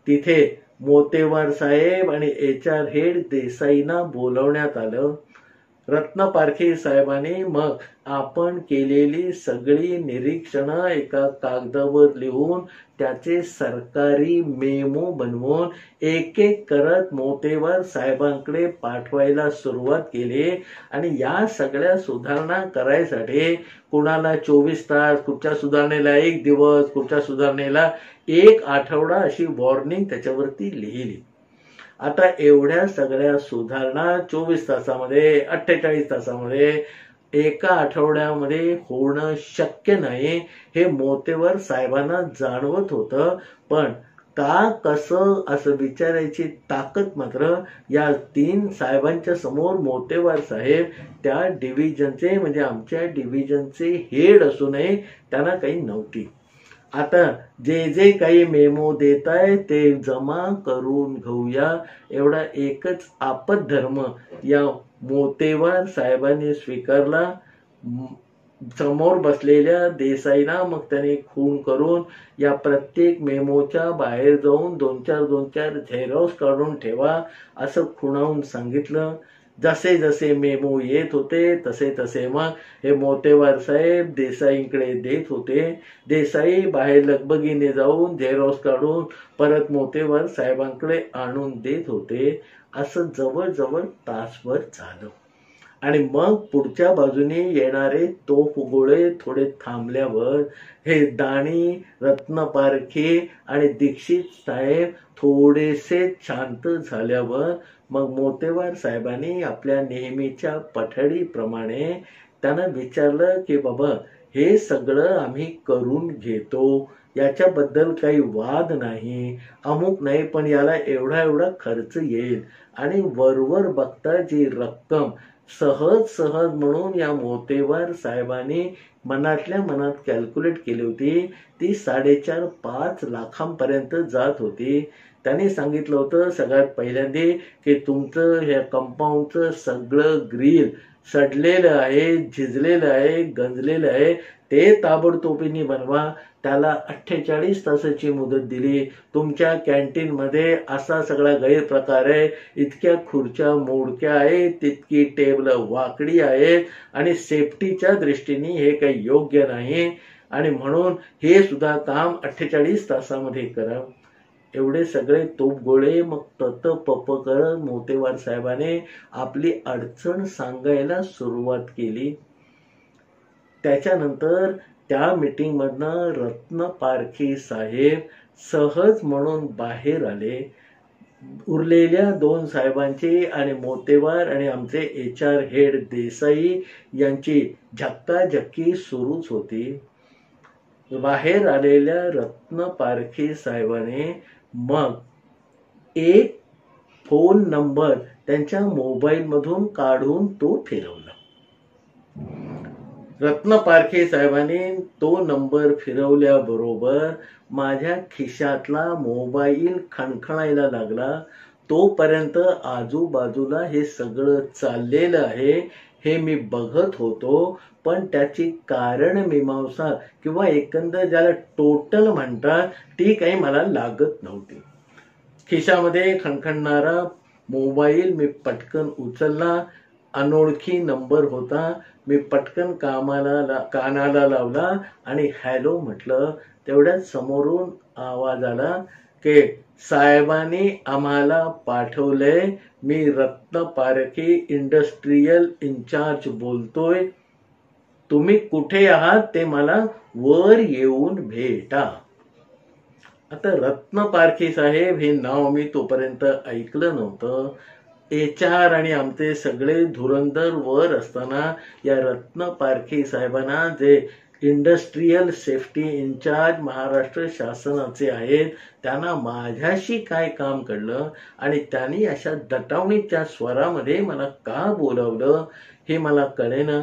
तिथे मोतेवार साहेब आणि HR हेड देसाईंना बोलवण्यात आलं। रत्न पारखी साहेबांनी मग आपण केलेली सगळी निरीक्षणं एका कागदावर लिहून त्याचे सरकारी मेमो बनवून एक एक करत मोतेवार साहेबांकडे पाठवायला सुरुवात केली आणि या सगळ्या सुधारणा करायसाठी कुणाला 24 तास, कुठच्या सुधारणेला 1 दिवस, कुठच्या सुधारणेला 1 आठवडा अशी वॉर्निंग त्याच्यावरती लिहिली। आता एवढ्या सगळ्या सुधारणा 24 तासामध्ये 48 तासामध्ये एका आठवड्यामध्ये होणं शक्य नाही हे मोतेवार साहेबांना जाणवत होतं, पण का कसं असं विचारायची ताकद मात्र या 3 साहेबांच्या समोर मोतेवार साहेब त्या डिव्हिजनचे म्हणजे आमच्या डिव्हिजनचे हेड असूनही त्यांना काही नव्हती। आता जे जे काही मेमो देत आहे ते जमा करून घेऊया एवढा एकच आपद्धर्म या मोतेवार साहेबांनी स्वीकारला। समोर बसलेल्या देसाईंना मग त्याने खून करून या प्रत्येक मेमोच्या बाहेर जाऊन 2-4 झेरॉक्स काढून ठेवा असं खुणावून सांगितलं। जसे जसे मेमो येत होते तसे तसे मग हे मोतेवार साहेब देसाईंकडे देत होते. देसाई बाहेर लगबगीने जाऊन झेरॉक्स काढून परत मोतेवार साहेबांकडे आणून देत होते. असं जवळजवळ तासभर झालं आणि मग पुढच्या बाजूने येणारे तोफ गोळे थोडे थांबल्यावर हे दाणी, रत्नपारखे आणि दीक्षित साहेब थोडेसे शांत झाल्यावर मग मोतेवार साहेबांनी आपल्या नेहमीच्या पठडीप्रमाणे त्यांना विचारलं की बाबा हे सगळं आम्ही करून घेतो, याच्याबद्दल काही वाद नाही, अमुक नाही, पण याला एवढा एवढा खर्च येईल. आणि वरवर बघता जी रक्कम सहज म्हणून या मोतेवार साहेबांनी मनातल्या मनात कॅल्क्युलेट केली होती ती 4.5-5 लाखांपर्यंत जात होती. त्यांनी सांगितलं होतं सगळ्यात पहिल्यांदा की तुमचं ह्या कंपाऊंडचं सगळं ग्रिल सडलेलं आहे, झिजलेलं आहे, गंजलेलं आहे, ते ताबडतोबीने बनवा. त्याला 48 तासाची मुदत दिली. तुमच्या कॅन्टीन मध्ये असा सगळा गैरप्रकार आहे, इतक्या खुर्च्या मोडक्या आहेत, तितकी टेबल वाकडी आहेत आणि सेफ्टीच्या दृष्टीने हे काही योग्य नाही आणि म्हणून हे सुद्धा काम 48 तासामध्ये करा. एवढे सगळे तोफगोळे मग तत पप करत मोतेवार साहेबाने आपली अडचण सांगायला सुरुवात केली. त्याच्यानंतर त्या मीटिंग मधनं रत्नपारखी साहेब सहज म्हणून बाहेर आले. उरलेल्या 2 साहेबांची आणि मोतेवार आणि आमचे HR हेड देसाई यांची झक्काझक्की सुरूच होती. बाहेर आलेल्या रत्नपारखी साहेबाने मग एक फोन नंबर त्यांच्या मोबाईल मधून काढून तो फिरवला. रत्नपारखे साहेबांनी तो नंबर फिरवल्याबरोबर माझ्या खिशातला मोबाईल खणखणायला लागला. तोपर्यंत आजूबाजूला हे सगळं चाललेलं आहे हे मी बघत होतो, पण त्याची कारण मीमांसा किंवा एकंदर ज्याला टोटल म्हणतात ती काही मला लागत नव्हती. खिशामध्ये खणखणणारा मोबाईल मी पटकन उचलला. अनोळखी नंबर होता. मी पटकन कानाला लावला आणि हॅलो म्हटलं. तेवढ्यात समोरून आवाज आला की साहेबांनी आम्हाला पाठवलंय, मी रत्नपारखी इंडस्ट्रियल इन्चार्ज बोलतोय, तुम्ही कुठे आहात ते मला वर येऊन भेटा. आता रत्नपारखी साहेब हे नाव मी तोपर्यंत ऐकलं नव्हतं. HR आणि आमचे सगळे धुरंधर वर असताना या रत्नपारखी साहेबांना जे इंडस्ट्रियल सेफ्टी इन्चार्ज महाराष्ट्र शासनाचे आहेत त्यांना माझ्याशी काय काम कळलं आणि त्यांनी अशा दटावणीच्या स्वरामध्ये मला का बोलावलं हे मला कळेना.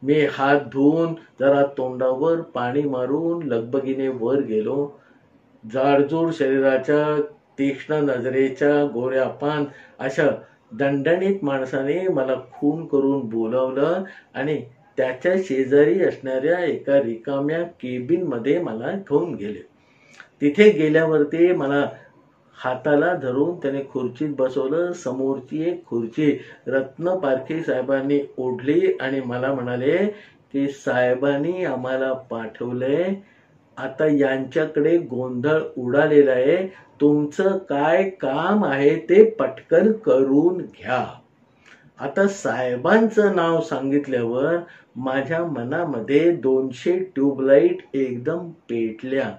मी हात धुवून जरा तोंडावर पाणी मारून लगबगीने वर गेलो. जाडजूड शरीराच्या तीक्ष्ण नजरेच्या गोऱ्यापान अशा दणदणीत माणसाने मला खून करून बोलावलं आणि त्याच्या शेजारी असणाऱ्या एका रिकाम्या केबिन मध्ये मला घेऊन गेले. तिथे गेल्यावरती मला हाताला धरून त्याने खुर्चीत बसवलं. समोरची एक खुर्ची रत्नपारखी साहेबांनी ओढली आणि मला म्हणाले की साहेबांनी आम्हाला पाठवलंय, आता यांच्याकडे गोंधळ उडालेला आहे, तुमचं काय काम आहे ते पटकन करून घ्या. आता साहेबांचं नाव सांगितल्यावर माझ्या मनामध्ये 200 ट्यूबलाईट एकदम पेटल्या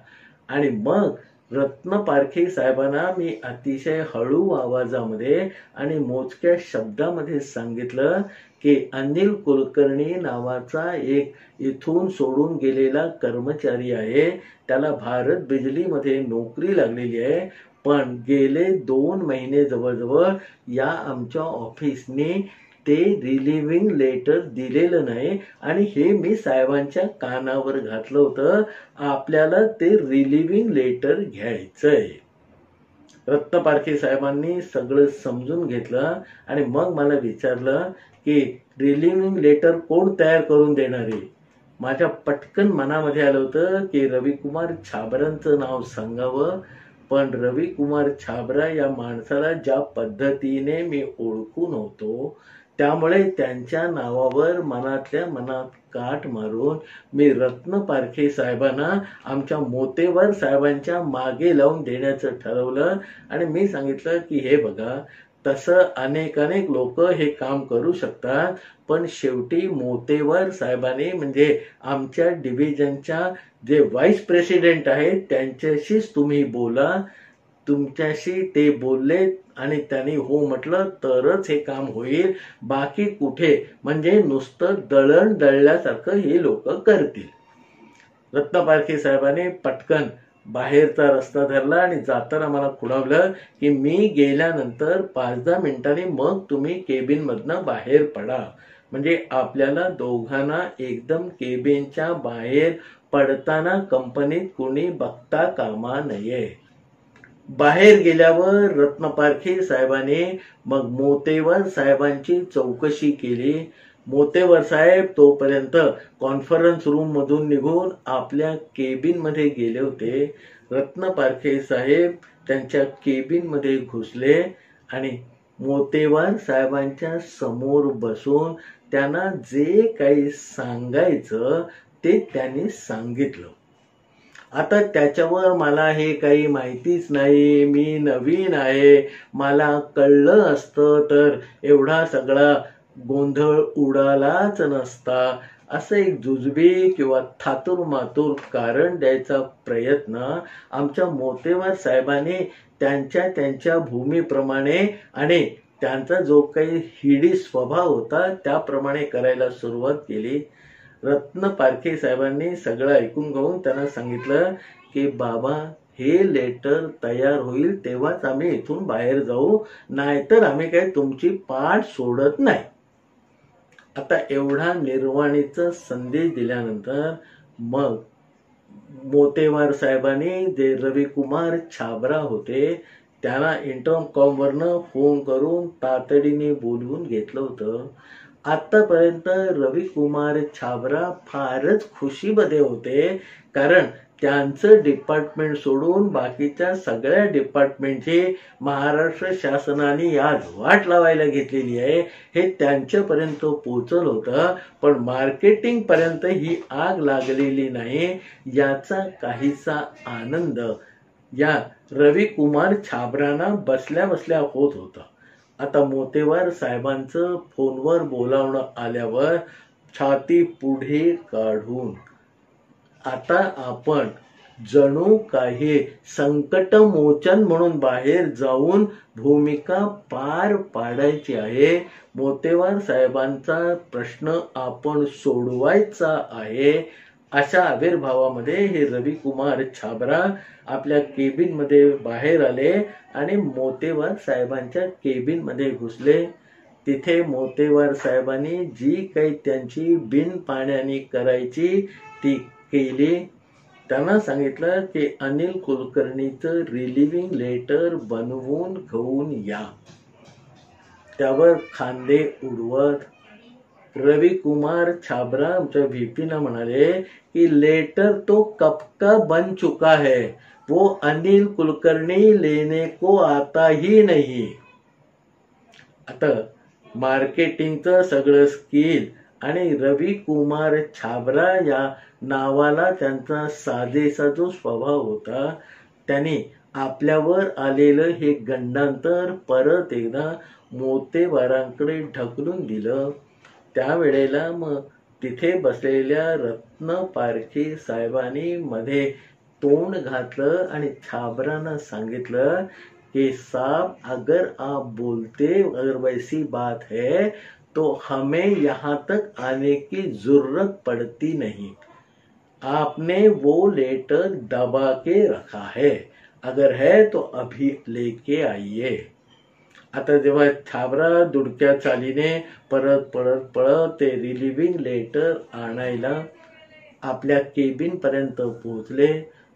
आणि मग रत्नपारखी साहेबांना मी अतिशय हळू आवाजामध्ये आणि मोजक्या शब्दामध्ये सांगितलं की अनिल कुलकर्णी नावाचा एक इथून सोडून गेलेला कर्मचारी आहे, त्याला भारत बिजलीमध्ये नोकरी लागलेली आहे, पण गेले 2 महिने जवळजवळ या आमच्या ऑफिसने ते रिलिव्हिंग लेटर दिलेलं नाही आणि हे मी साहेबांच्या कानावर घातलं होतं, आपल्याला ते रिलिव्हिंग लेटर घ्यायचंय. रत्नपारखे साहेबांनी सगळं समजून घेतलं आणि मग मला विचारलं की रिलिव्हिंग लेटर कोण तयार करून देणार आहे. माझ्या पटकन मनामध्ये आलं होतं की रविकुमार छाबरांचं नाव सांगावं, पण रविकुमार छाबरा या माणसाला ज्या पद्धतीने मी ओळखून होतो त्यामुळे त्यांच्या नावावर मनातल्या मनात काठ मारून मी रत्न पारखे साहेबांना आमच्या मोतेवर साहेबांच्या मागे लावून देण्याचं ठरवलं. आणि मी सांगितलं की हे बघा, तसं अनेक लोक हे काम करू शकतात, पण शेवटी मोतेवर साहेबांनी म्हणजे आमच्या डिव्हिजनच्या जे व्हाईस प्रेसिडेंट आहेत त्यांच्याशीच तुम्ही बोला. तुमच्याशी ते बोलले आणि त्यांनी हो म्हटलं तरच हे काम होईल. बाकी कुठे म्हणजे नुसतं दळण दळल्यासारखं हे लोक करतील. रत्न पारखे साहेबांनी पटकन बाहेरचा रस्ता धरला आणि जाताना मला खुणावलं की मी गेल्यानंतर 5-10 मिनिटांनी मग तुम्ही केबिन मधनं बाहेर पडा, म्हणजे आपल्याला दोघांना एकदम केबिनच्या बाहेर पडताना कंपनीत कोणी बघता कामा नये. बाहेर गेल्यावर रत्न पारखे साहेबांनी मग मोतेवर साहेबांची चौकशी केली. मोतेवर साहेब तोपर्यंत कॉन्फरन्स रूम मधून निघून आपल्या केबिन मध्ये गेले होते. रत्न पारखे साहेब त्यांच्या केबिन मध्ये घुसले आणि मोतेवर साहेबांच्या समोर बसून त्यांना जे काही सांगायचं ते त्यांनी सांगितलं. आता त्याच्यावर मला हे काही माहितीच नाही, मी नवीन आहे, मला कळलं असतं तर एवढा सगळा गोंधळ उडालाच नसता, असं एक जुजबी किंवा थातूर मातूर कारण द्यायचा प्रयत्न आमच्या मोतेवर साहेबांनी त्यांच्या भूमीप्रमाणे आणि त्यांचा जो काही हिडी स्वभाव होता त्याप्रमाणे करायला सुरुवात केली. रत्न पारखे साहेबांनी सगळं ऐकून घेऊन त्यांना सांगितलं की बाबा, हे लेटर तयार होईल तेव्हाच आम्ही इथून बाहेर जाऊ, नाहीतर आम्ही काही तुमची पाठ सोडत नाही. आता एवढा निर्वाणीचा संदेश दिल्यानंतर मग मोतेवार साहेबांनी जे रविकुमार छाबरा होते त्यांना इंटरकॉम वरनं फोन करून तातडीने बोलवून घेतलं होतं. आतापर्यंत रविकुमार छाबरा फारच खुशीमध्ये होते, कारण त्यांचं डिपार्टमेंट सोडून बाकीच्या सगळ्या डिपार्टमेंटची महाराष्ट्र शासनाने आज वाट लावायला घेतलेली आहे हे त्यांच्यापर्यंत पोहोचलं होतं. पण मार्केटिंग पर्यंत ही आग लागलेली नाही याचा काहीसा आनंद या रविकुमार छाबरांना बसल्या बसल्या होत होता. आता मोतेवार साहेबांचं फोनवर बोलावणं आल्यावर छाती पुढे काढून आता आपण जणू काही संकटमोचन म्हणून बाहेर जाऊन भूमिका पार पाडायची आहे. मोतेवार साहेबांचा प्रश्न आपण सोडवायचा आहे. अशा आविर्भावामध्ये हे रविकुमार छाबरा आपल्या केबिन मध्ये बाहेर आले आणि मोतेवार साहेबांच्या केबिन मध्ये घुसले. तिथे मोतेवार साहेबांनी जी काही त्यांची बिन पाण्याने करायची ती केली. त्यांना सांगितलं की अनिल कुलकर्णीचं रिलिव्हिंग लेटर बनवून घेऊन या. त्यावर खांदे उडवत रविकुमार छाबरा आमच्या व्हीपीना म्हणाले कि लेटर तो कब का बन चुका है, वो अनिल कुलकर्णी लेने को आता ही नहीं. आता मार्केटिंगचं सगळं स्किल आणि रविकुमार छाबरा या नावाला त्यांचा साधेसा जो स्वभाव होता त्यांनी आपल्यावर आलेलं हे गंडांतर परत एकदा मोतेवारांकडे ढकलून दिलं. त्यावेळेला मग तिथे बसलेल्या रत्न पारखे साहेबांनी मध्ये तोंड घातलं आणि छाबरांना सांगितलं कि साहब, अगर आप बोलते अगर वैसी बात है तो हमें यहाँ तक आने की जरूरत पड़ती नहीं. आपने वो लेटर दबा के रखा है, अगर है तो अभी लेके आइए. आता जेव्हा छाबरा दुडक्या चालीने पळत ते रिलिव्हिंग लेटर आणायला आपल्या केबिन पर्यंत पोहोचले,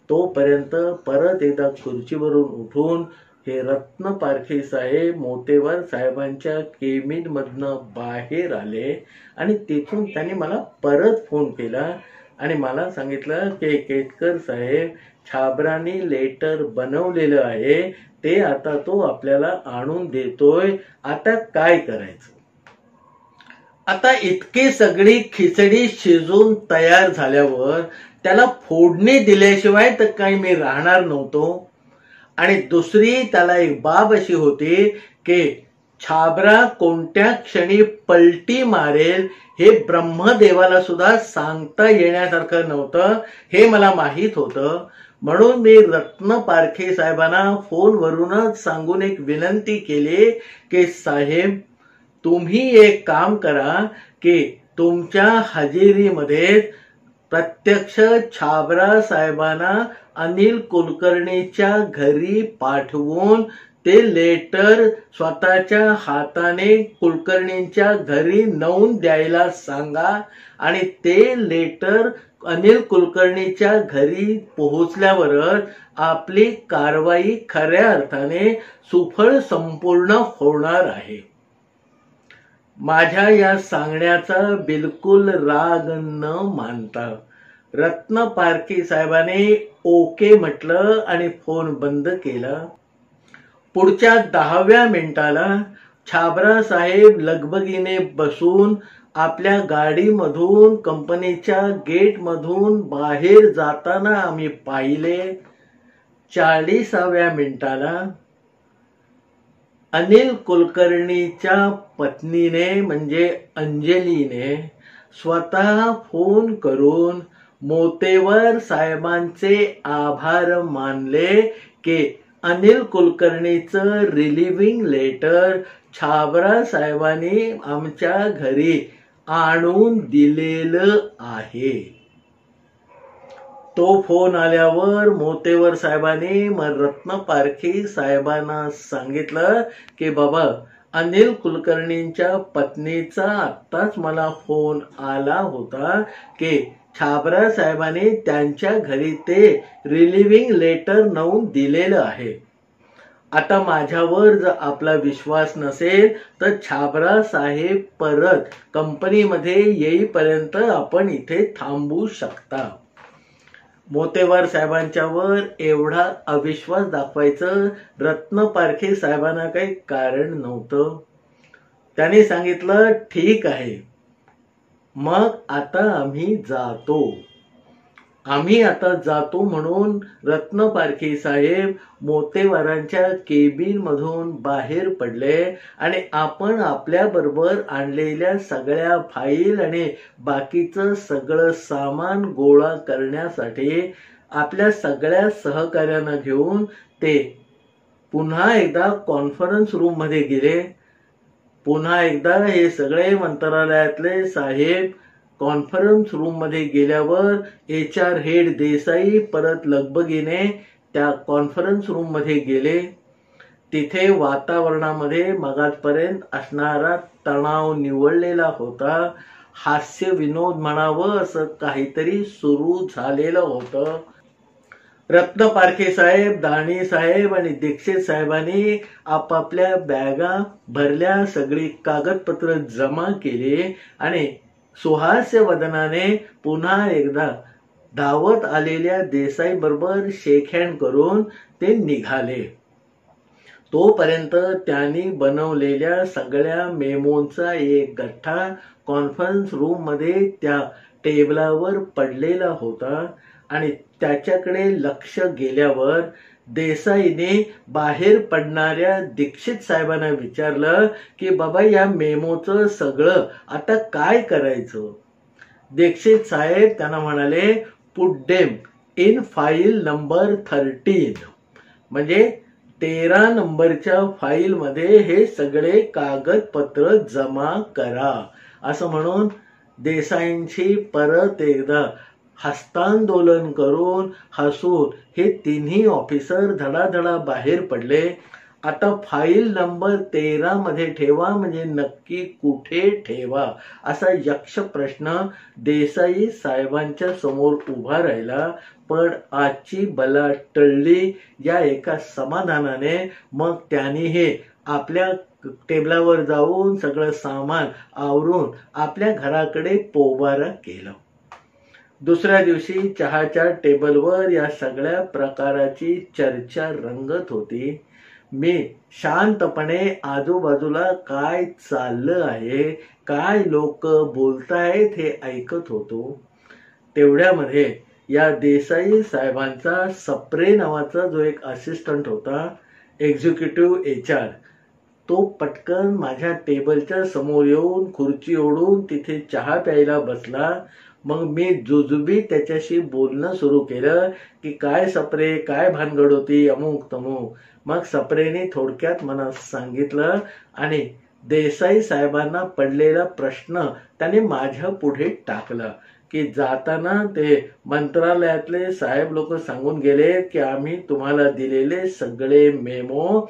तोपर्यंत परत एकदा खुर्चीवरून उठून हे रत्न पारखे साहेब मोतेवार साहेबांच्या केबिन मधनं बाहेर आले आणि तिथून त्यांनी मला परत फोन केला आणि मला सांगितलं की केतकर साहेब, छाबरांनी लेटर बनवलेलं आहे, ते आता तो आपल्याला आणून देतोय, आता काय करायचं. आता इतकी सगळी खिचडी शिजून तयार झाल्यावर त्याला फोडणी दिल्याशिवाय तर काही मी राहणार नव्हतो. आणि दुसरी त्याला एक बाब अशी होती की छाबरा कोणत्या क्षणी पलटी मारेल हे ब्रह्मदेवाला सुद्धा सांगता येण्यासारखं नव्हतं, हे मला माहीत होतं. म्हणून मी रत्न पारखे साहेबांना फोनवरूनच सांगून एक विनंती केली की साहेब, तुम्ही एक काम करा की तुमच्या हजेरीमध्ये प्रत्यक्ष छाबरा साहेबांना अनिल कुलकर्णीच्या घरी पाठवून ते लेटर स्वतःच्या हाताने कुलकर्णींच्या घरी नेऊन द्यायला सांगा. आणि ते लेटर अनिल कुलकर्णीच्या घरी पोहोचल्यावरच आपली कारवाई खऱ्या अर्थाने सुफळ संपूर्ण होणार आहे. माझ्या या सांगण्याचा बिलकुल राग न मानता रत्न पारखी साहेबांनी ओके म्हटलं आणि फोन बंद केला. पुढच्या 10व्या मिनिटाला छाबरा साहेब लगबगीने बसून आपल्या गाडीमधून कंपनीच्या गेटमधून बाहेर जाताना आम्ही पाहिले. 40व्या मिनिटाला अनिल कुलकर्णीच्या पत्नीने म्हणजे अंजलीने स्वतः फोन करून मोतेवर साहेबांचे आभार मानले की अनिल कुलकर्णीचं रिलिव्हिंग लेटर छाबरा साहेबांनी आमच्या घरी आणून दिलेलं आहे. तो फोन आल्यावर मोतेवर साहेबांनी मग रत्न पारखी साहेबांना सांगितलं की बाबा, अनिल कुलकर्णींच्या पत्नीचा आत्ताच मला फोन आला होता की छाबरा साहेबांनी त्यांच्या घरी ते रिलिव्हिंग लेटर नेऊन दिलेलं आहे. आता माझ्यावर जर आपला विश्वास नसेल तर छाबरा साहेब परत कंपनीमध्ये येईपर्यंत आपण इथे थांबू शकता. मोतेवार साहेबांच्यावर एवढा अविश्वास दाखवायचं रत्न पारखे साहेबांना काही कारण नव्हतं. त्यांनी सांगितलं, ठीक आहे, मग आता आम्ही जातो म्हणून रत्न पारखे साहेब मोतेवारांच्या केबिन मधून बाहेर पडले आणि आपण आपल्या बरोबर आणलेल्या सगळ्या फाईल आणि बाकीचं सगळं सामान गोळा करण्यासाठी आपल्या सगळ्या सहकार्यांना घेऊन ते पुन्हा एकदा कॉन्फरन्स रूम मध्ये गेले. पुन्हा एकदा हे सगळे मंत्रालयातले साहेब कॉन्फरन्स रूम मध्ये गेल्यावर HR हेड देसाई परत लगबगीने त्या कॉन्फरन्स रूम मध्ये गेले. तिथे वातावरणामध्ये मगाचपर्यंत असणारा तणाव निवळलेला होता. हास्य विनोद म्हणावं असं काहीतरी सुरू झालेलं होतं. रत्न पारखे साहेब, दाणी साहेब आणि दीक्षित साहेबांनी आपापल्या बॅगा भरल्या, सगळी कागदपत्र जमा केली आणि सुहास्य वदनाने पुन्हा एकदा धावत आलेल्या देसाई बरोबर शेक हँड करून ते निघाले. तोपर्यंत त्यांनी बनवलेल्या सगळ्या मेमोंचा एक गठ्ठा कॉन्फरन्स रूम मध्ये त्या टेबलावर पडलेला होता आणि त्याच्याकडे लक्ष गेल्यावर देसाईने बाहेर पडणाऱ्या दीक्षित साहेबांना विचारलं की बाबा, या मेमोचं सगळं आता काय करायचं? दीक्षित साहेब त्यांना म्हणाले, पुट डेम इन फाईल नंबर 13, म्हणजे 13 नंबरच्या फाईल मध्ये हे सगळे कागदपत्र जमा करा. असं म्हणून देसाईंची परत एकदा हस्तांदोलन करून हसून हे तिन्ही ऑफिसर धडाधडा बाहेर पडले. आता फाईल नंबर 13 मध्ये ठेवा म्हणजे नक्की कुठे ठेवा असा यक्ष प्रश्न देसाई साहेबांच्या समोर उभा राहिला. पण आजची बला टळली या एका समाधानाने मग त्यांनी हे आपल्या टेबलावर जाऊन सगळं सामान आवरून आपल्या घराकडे पोबारा केलं. दुसऱ्या दिवशी चहाच्या टेबलवर या सगळ्या प्रकाराची चर्चा रंगत होती. मी शांतपणे आजूबाजूला काय चाललं आहे, काय लोक बोलतायत हे ऐकत होतो. तेवढ्यामध्ये या देसाई साहेबांचा सप्रे नावाचा जो एक असिस्टंट होता, एक्झिक्युटिव्ह HR, तो पटकन माझ्या टेबलच्या समोर येऊन खुर्ची ओढून तिथे चहा प्यायला बसला. मग मी जुजुबी त्याच्याशी बोलणं सुरू केलं की काय सप्रे, काय भानगड होती, अमुक तमुक. मग सप्रेने थोडक्यात मला सांगितलं आणि देसाई साहेबांना पडलेला प्रश्न त्याने माझ्या पुढे टाकला की जाताना ते मंत्रालयातले साहेब लोक सांगून गेले की आम्ही तुम्हाला दिलेले सगळे मेमो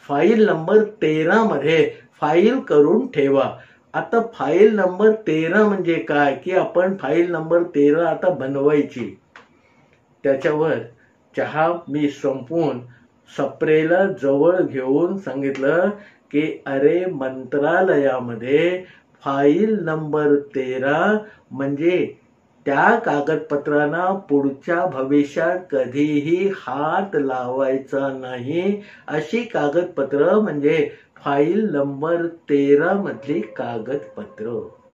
फाईल नंबर 13 मध्ये फाईल करून ठेवा. आता फाईल नंबर 13 म्हणजे काय की आपण फाईल नंबर 13 आता बनवायची. त्याच्यावर चहा मी संपवून सप्रेला जवळ घेऊन सांगितलं की अरे मंत्रालयामध्ये फाईल नंबर 13 म्हणजे त्या कागदपत्रांना पुढच्या भविष्यात कधीही हात लावायचा नाही अशी कागदपत्र म्हणजे फाईल नंबर 13 मधली कागदपत्र.